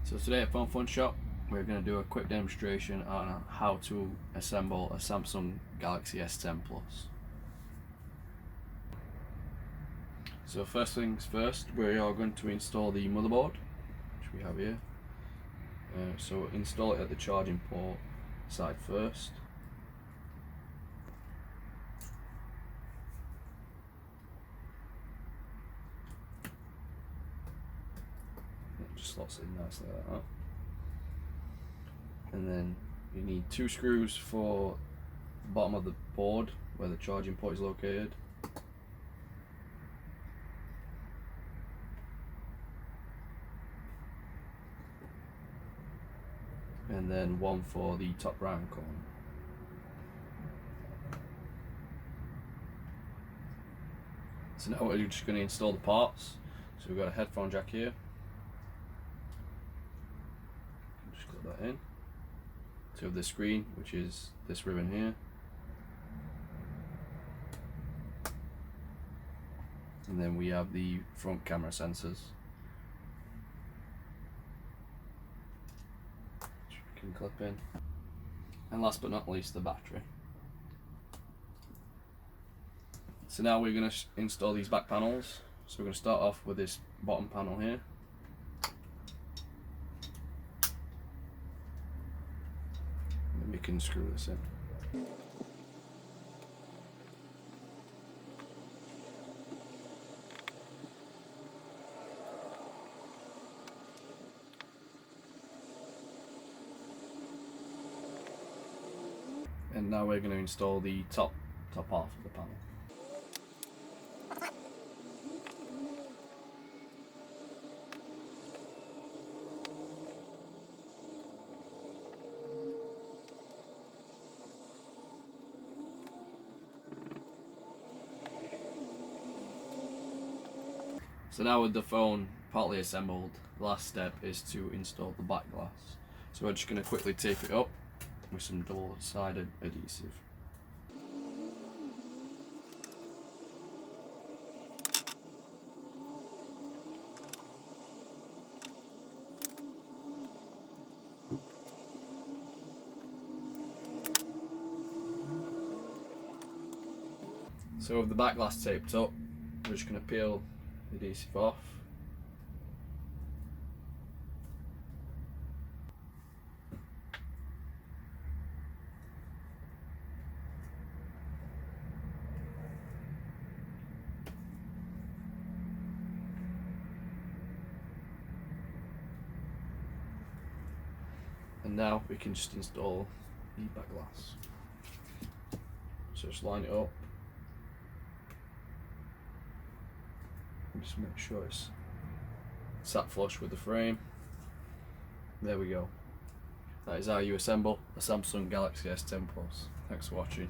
So today at FoneFunShop we're going to do a quick demonstration on how to assemble a Samsung Galaxy S10 Plus. So first things first, we are going to install the motherboard, which we have here. So install it at the charging port side first. It just slots in nicely like that. And then you need two screws for the bottom of the board where the charging port is located. And then one for the top right hand corner. So now we're just going to install the parts. So we've got a headphone jack here. Just clip that in. So we have the screen, which is this ribbon here. And then we have the front camera sensors. Which we can clip in. And last but not least, the battery. So now we're going to install these back panels. So we're going to start off with this bottom panel here. And we can screw this in. And now we're going to install the top half of the panel. So now with the phone partly assembled, the last step is to install the back glass. So we're just going to quickly tape it up with some double-sided adhesive. So with the back glass taped up, we're just going to peel the adhesive off. And now we can just install the back glass. So just line it up. And just make sure it's sat flush with the frame. There we go. That is how you assemble a Samsung Galaxy S10 Plus. Thanks for watching.